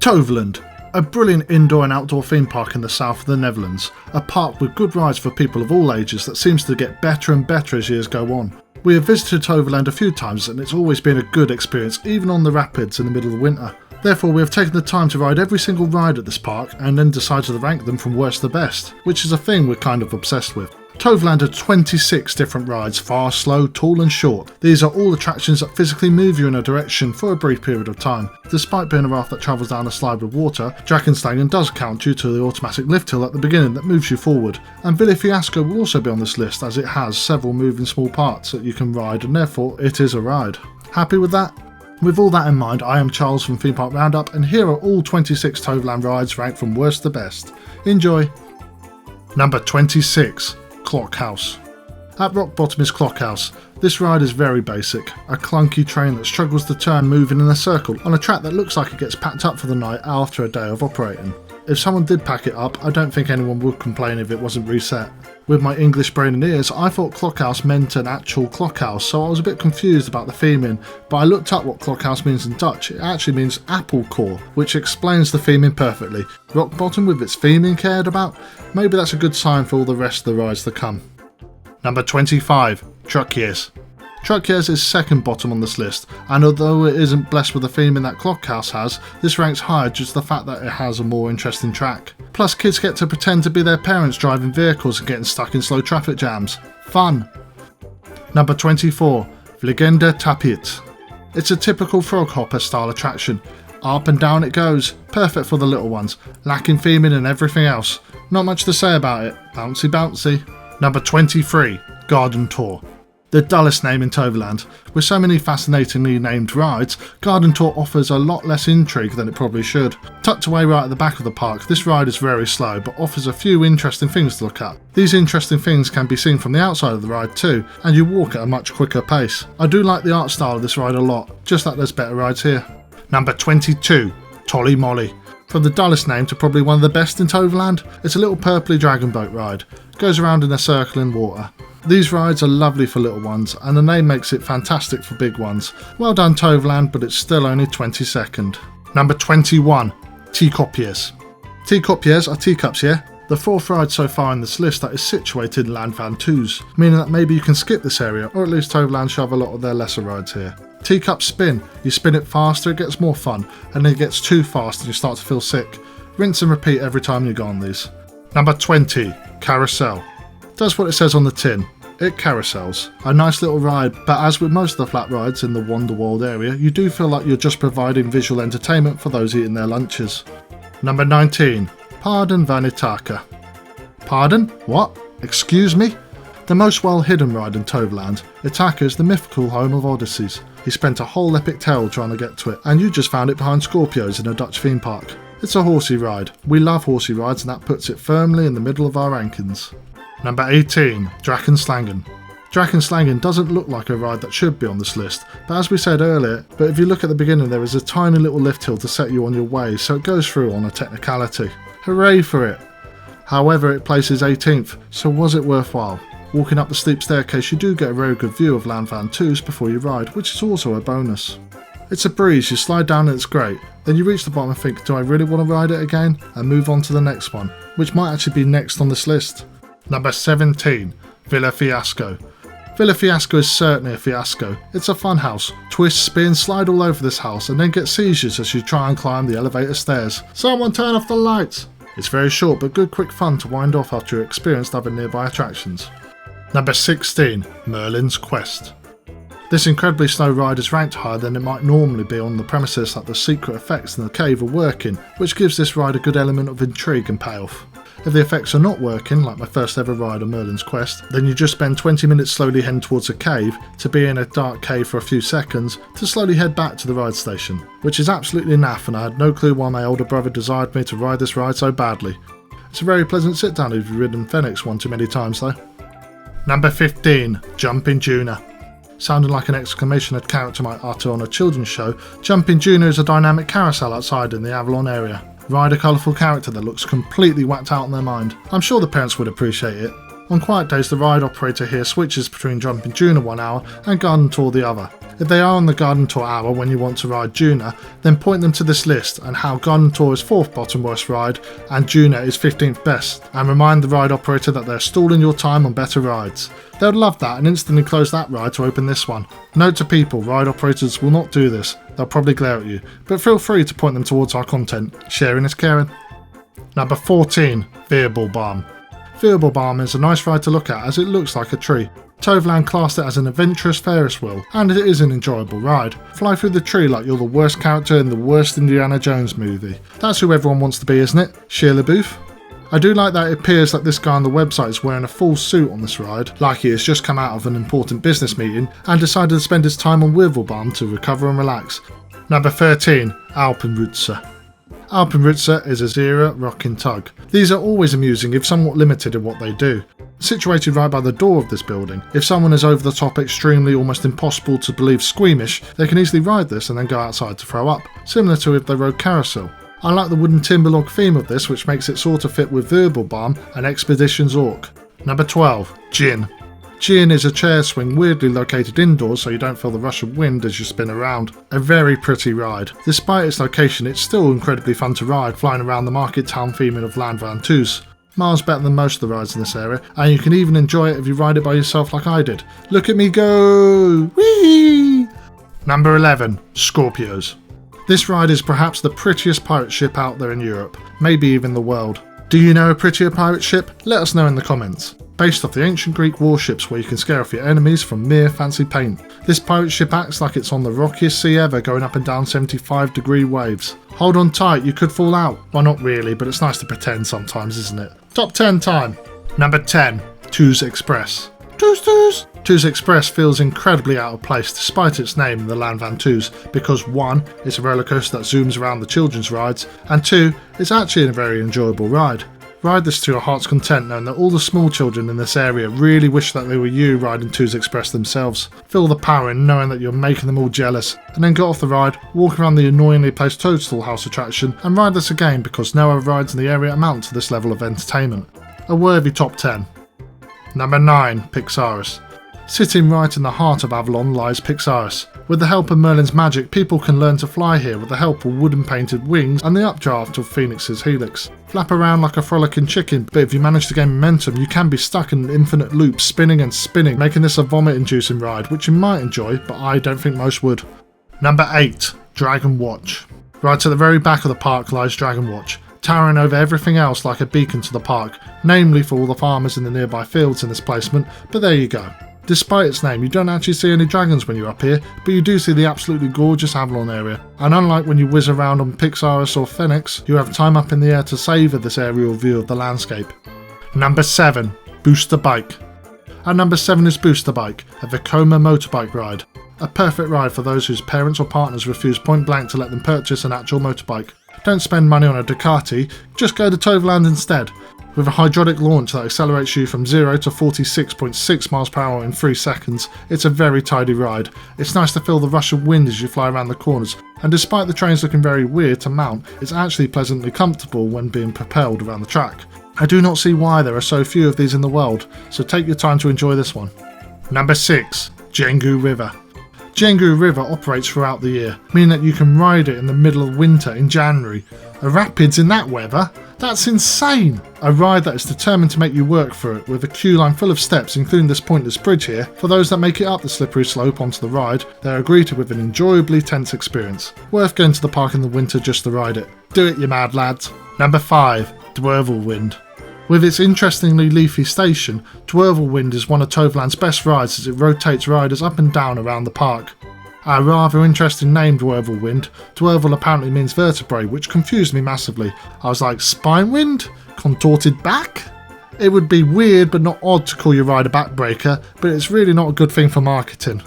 Toverland, a brilliant indoor and outdoor theme park in the south of the Netherlands, a park with good rides for people of all ages that seems to get better and better as years go on. We have visited Toverland a few times and it's always been a good experience even on the rapids in the middle of winter. Therefore we have taken the time to ride every single ride at this park and then decided to rank them from worst to best, which is a thing we're kind of obsessed with. Toverland had 26 different rides, fast, slow, tall and short. These are all attractions that physically move you in a direction for a brief period of time. Despite being a raft that travels down a slide with water, Dragonslagen does count due to the automatic lift hill at the beginning that moves you forward. And Villa Fiasco will also be on this list as it has several moving small parts that you can ride and therefore it is a ride. Happy with that? With all that in mind, I am Charles from Theme Park Roundup and here are all 26 Toverland rides ranked from worst to best. Enjoy! Number 26. Clock House. At rock bottom is Clock House. This ride is very basic, a clunky train that struggles to turn moving in a circle on a track that looks like it gets packed up for the night after a day of operating. If someone did pack it up, I don't think anyone would complain if it wasn't reset. With my English brain and ears, I thought Clock House meant an actual clock house, so I was a bit confused about the theming, but I looked up what Clock House means in Dutch. It actually means apple core, which explains the theming perfectly. Rock bottom with its theming cared about? Maybe that's a good sign for all the rest of the rides to come. Number 25. Truckies. Truckies is second bottom on this list, and although it isn't blessed with the theming that Clock House has, this ranks higher due to the fact that it has a more interesting track. Plus kids get to pretend to be their parents driving vehicles and getting stuck in slow traffic jams. Fun! Number 24. Vliegende Tapijt. It's a typical frog hopper style attraction. Up and down it goes, perfect for the little ones, lacking theming and everything else. Not much to say about it, bouncy bouncy. Number 23. Garden Tour. The dullest name in Toverland. With so many fascinatingly named rides, Garden Tour offers a lot less intrigue than it probably should. Tucked away right at the back of the park, this ride is very slow but offers a few interesting things to look at. These interesting things can be seen from the outside of the ride too, and you walk at a much quicker pace. I do like the art style of this ride a lot, just that there's better rides here. Number 22. Tolly Molly. From the dullest name to probably one of the best in Toverland, it's a little purpley dragon boat ride. Goes around in a circle in water. These rides are lovely for little ones and the name makes it fantastic for big ones. Well done Toverland, but it's still only 22nd. Number 21. Teacupiers. Teacupiers are teacups, yeah? The fourth ride so far in this list that is situated in Land van Toos, meaning that maybe you can skip this area, or at least Toverland shove a lot of their lesser rides here. Teacup spin. You spin it faster, it gets more fun, and then it gets too fast and you start to feel sick. Rinse and repeat every time you go on these. Number 20. Carousel. Does what it says on the tin. It carousels. A nice little ride, but as with most of the flat rides in the Wonderworld area, you do feel like you're just providing visual entertainment for those eating their lunches. Number 19. Paarden van Ithaca. Pardon? What? Excuse me? The most well hidden ride in Toverland, Ithaca is the mythical home of Odysseus. He spent a whole epic tale trying to get to it, and you just found it behind Scorpios in a Dutch theme park. It's a horsey ride. We love horsey rides and that puts it firmly in the middle of our rankings. Number 18. Dragonslagen. Dragonslagen doesn't look like a ride that should be on this list, but as we said earlier, if you look at the beginning there is a tiny little lift hill to set you on your way, so it goes through on a technicality. Hooray for it! However, it places 18th, so was it worthwhile? Walking up the steep staircase you do get a very good view of Land van Toos before you ride, which is also a bonus. It's a breeze, you slide down and it's great, then you reach the bottom and think, do I really want to ride it again? And move on to the next one, which might actually be next on this list. Number 17. Villa Fiasco. Villa Fiasco is certainly a fiasco. It's a fun house. Twist, spin, slide all over this house and then get seizures as you try and climb the elevator stairs. Someone turn off the lights! It's very short but good quick fun to wind off after you've experienced other nearby attractions. Number 16. Merlin's Quest. This incredibly slow ride is ranked higher than it might normally be on the premises that the secret effects in the cave are working, which gives this ride a good element of intrigue and payoff. If the effects are not working, like my first ever ride on Merlin's Quest, then you just spend 20 minutes slowly heading towards a cave, to be in a dark cave for a few seconds, to slowly head back to the ride station, which is absolutely naff and I had no clue why my older brother desired me to ride this ride so badly. It's a very pleasant sit down if you've ridden Fenix one too many times though. Number 15. Jumping Juna. Sounding like an exclamation a character might utter on a children's show, Jumping Juna is a dynamic carousel outside in the Avalon area. Ride a colourful character that looks completely whacked out in their mind. I'm sure the parents would appreciate it. On quiet days the ride operator here switches between Jumping Juna 1 hour and Garden Tour the other. If they are on the Garden Tour hour when you want to ride Juna, then point them to this list and how Garden Tour is 4th bottom worst ride and Juna is 15th best, and remind the ride operator that they're stalling your time on better rides. They would love that and instantly close that ride to open this one. Note to people, ride operators will not do this, they'll probably glare at you, but feel free to point them towards our content. Sharing is caring. Number 14, Veerable Balm. Veerable Balm is a nice ride to look at as it looks like a tree. Toverland classed it as an adventurous Ferris wheel, and it is an enjoyable ride. Fly through the tree like you're the worst character in the worst Indiana Jones movie. That's who everyone wants to be, isn't it? Shia LaBeouf? I do like that it appears that this guy on the website is wearing a full suit on this ride, like he has just come out of an important business meeting and decided to spend his time on Veerable Balm to recover and relax. Number 13, Alpenroutzer. Alpenroutzer is a Zera rocking tug. These are always amusing if somewhat limited in what they do. Situated right by the door of this building, if someone is over the top, extremely, almost impossible to believe squeamish, they can easily ride this and then go outside to throw up, similar to if they rode Carousel. I like the wooden timber log theme of this, which makes it sort of fit with Veerable Balm and Expeditions Orc. Number 12, Gin. Gin is a chair swing weirdly located indoors so you don't feel the rush of wind as you spin around. A very pretty ride. Despite its location, it's still incredibly fun to ride, flying around the market town theming of Land Van Toos. Miles better than most of the rides in this area, and you can even enjoy it if you ride it by yourself like I did. Look at me go! Whee! Number 11, Scorpios. This ride is perhaps the prettiest pirate ship out there in Europe, maybe even the world. Do you know a prettier pirate ship? Let us know in the comments. Based off the ancient Greek warships where you can scare off your enemies from mere fancy paint. This pirate ship acts like it's on the rockiest sea ever, going up and down 75-degree waves. Hold on tight, you could fall out. Well, not really, but it's nice to pretend sometimes, isn't it? Top 10 time. Number 10, Toos Express. Toos! Toos Express feels incredibly out of place despite its name in the Land Van Toos because 1, it's a roller coaster that zooms around the children's rides, and 2, it's actually a very enjoyable ride. Ride this to your heart's content knowing that all the small children in this area really wish that they were you riding Toos Express themselves. Feel the power in knowing that you're making them all jealous, and then get off the ride, walk around the annoyingly placed Toadstool House attraction and ride this again because no other rides in the area amount to this level of entertainment. A worthy top 10. Number 9, Pixaris. Sitting right in the heart of Avalon lies Pixaris. With the help of Merlin's magic, people can learn to fly here with the help of wooden painted wings and the updraft of Fenix's helix. Flap around like a frolicking chicken, but if you manage to gain momentum, you can be stuck in an infinite loop, spinning and spinning, making this a vomit-inducing ride, which you might enjoy, but I don't think most would. Number 8, Dragon Watch. Right to the very back of the park lies Dragon Watch, towering over everything else like a beacon to the park, namely for all the farmers in the nearby fields in this placement, but there you go. Despite its name, you don't actually see any dragons when you're up here, but you do see the absolutely gorgeous Avalon area, and unlike when you whiz around on Pixaris or Fenix, you have time up in the air to savour this aerial view of the landscape. Number 7, Booster Bike. At number 7 is Booster Bike, a Vekoma motorbike ride. A perfect ride for those whose parents or partners refuse point blank to let them purchase an actual motorbike. Don't spend money on a Ducati, just go to Toverland instead. With a hydraulic launch that accelerates you from 0 to 46.6 miles per hour in 3 seconds, it's a very tidy ride. It's nice to feel the rush of wind as you fly around the corners, and despite the trains looking very weird to mount, it's actually pleasantly comfortable when being propelled around the track. I do not see why there are so few of these in the world, so take your time to enjoy this one. Number 6, Jengu River. Jengu River operates throughout the year, meaning that you can ride it in the middle of winter in January. A rapids in that weather? That's insane! A ride that is determined to make you work for it, with a queue line full of steps including this pointless bridge here. For those that make it up the slippery slope onto the ride, they are greeted with an enjoyably tense experience. Worth going to the park in the winter just to ride it. Do it, you mad lads. Number 5, Dwervelwind. With its interestingly leafy station, Dwervelwind is one of Toverland's best rides as it rotates riders up and down around the park. A rather interesting name, Dwervelwind. Dwervel apparently means vertebrae, which confused me massively. I was like, Spinewind? Contorted back? It would be weird but not odd to call your ride a backbreaker, but it's really not a good thing for marketing.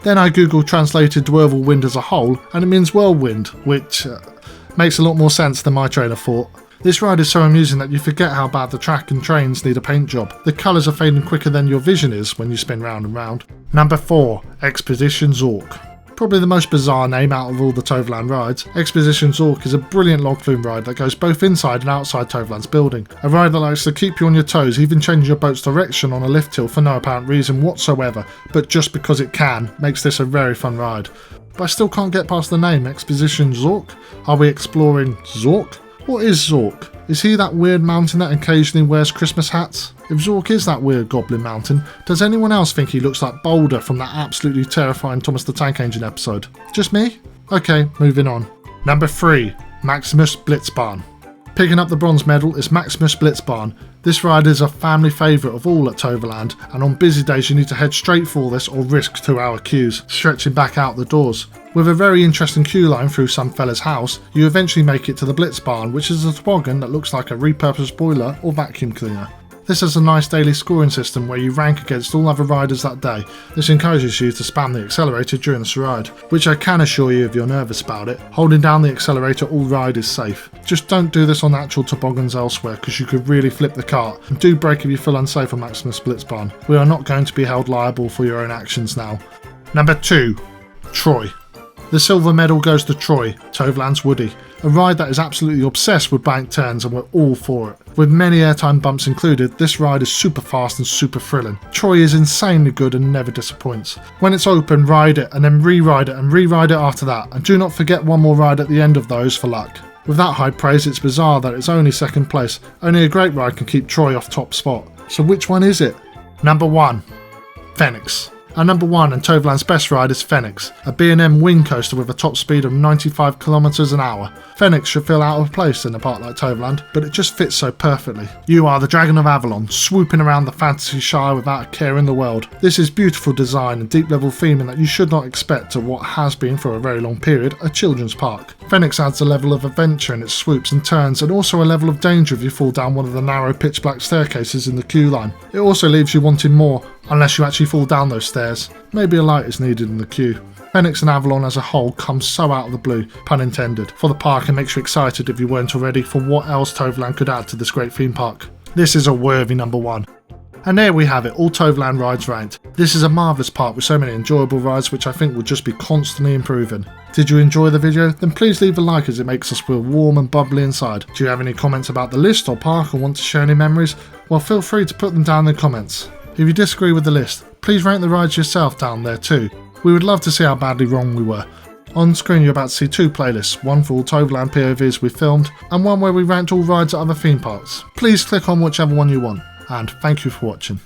Then I Google translated Dwervelwind as a whole, and it means whirlwind, which makes a lot more sense than my train of thought. This ride is so amusing that you forget how bad the track and trains need a paint job. The colours are fading quicker than your vision is when you spin round and round. Number 4, Expeditions Orc. Probably the most bizarre name out of all the Toverland rides, Expedition Zork is a brilliant log flume ride that goes both inside and outside Toverland's building. A ride that likes to keep you on your toes, even changing your boat's direction on a lift hill for no apparent reason whatsoever, but just because it can, makes this a very fun ride. But I still can't get past the name, Expedition Zork? Are we exploring Zork? What is Zork? Is he that weird mountain that occasionally wears Christmas hats? If Zork is that weird goblin mountain, does anyone else think he looks like Boulder from that absolutely terrifying Thomas the Tank Engine episode? Just me? Okay, moving on. Number 3. Maximus Blitzbahn. Picking up the bronze medal is Maximus Blitzbahn. This ride is a family favourite of all at Toverland, and on busy days you need to head straight for this or risk 2-hour queues, stretching back out the doors. With a very interesting queue line through some fella's house, you eventually make it to the Blitzbahn, which is a toboggan that looks like a repurposed boiler or vacuum cleaner. This has a nice daily scoring system where you rank against all other riders that day. This encourages you to spam the accelerator during this ride, which I can assure you if you're nervous about it, holding down the accelerator all ride is safe. Just don't do this on actual toboggans elsewhere because you could really flip the cart, and do brake if you feel unsafe on Maximus Blitzbahn. We are not going to be held liable for your own actions now. Number 2. Troy. The silver medal goes to Troy, Toverland's Woody, a ride that is absolutely obsessed with bank turns and we're all for it. With many airtime bumps included, this ride is super fast and super thrilling. Troy is insanely good and never disappoints. When it's open, ride it and then re-ride it and re-ride it after that, and do not forget one more ride at the end of those for luck. With that high praise, it's bizarre that it's only second place. Only a great ride can keep Troy off top spot. So which one is it? Number 1. Fenix. Our number 1 and Toverland's best ride is Fenix, a B&M wing coaster with a top speed of 95 km an hour. Fenix should feel out of place in a park like Toverland, but it just fits so perfectly. You are the Dragon of Avalon, swooping around the fantasy shire without a care in the world. This is beautiful design and deep level theming that you should not expect to what has been for a very long period a children's park. Fenix adds a level of adventure in its swoops and turns, and also a level of danger if you fall down one of the narrow pitch black staircases in the queue line. It also leaves you wanting more, unless you actually fall down those stairs. Maybe a light is needed in the queue. Fenix and Avalon as a whole comes so out of the blue, pun intended, for the park and makes you excited if you weren't already for what else Toverland could add to this great theme park. This is a worthy number 1. And there we have it, all Toverland rides ranked. This is a marvellous park with so many enjoyable rides which I think will just be constantly improving. Did you enjoy the video? Then please leave a like as it makes us feel warm and bubbly inside. Do you have any comments about the list or park or want to share any memories? Well, feel free to put them down in the comments. If you disagree with the list, please rank the rides yourself down there too. We would love to see how badly wrong we were. On screen you're about to see 2 playlists, one for all Toverland POVs we filmed, and one where we ranked all rides at other theme parks. Please click on whichever one you want, and thank you for watching.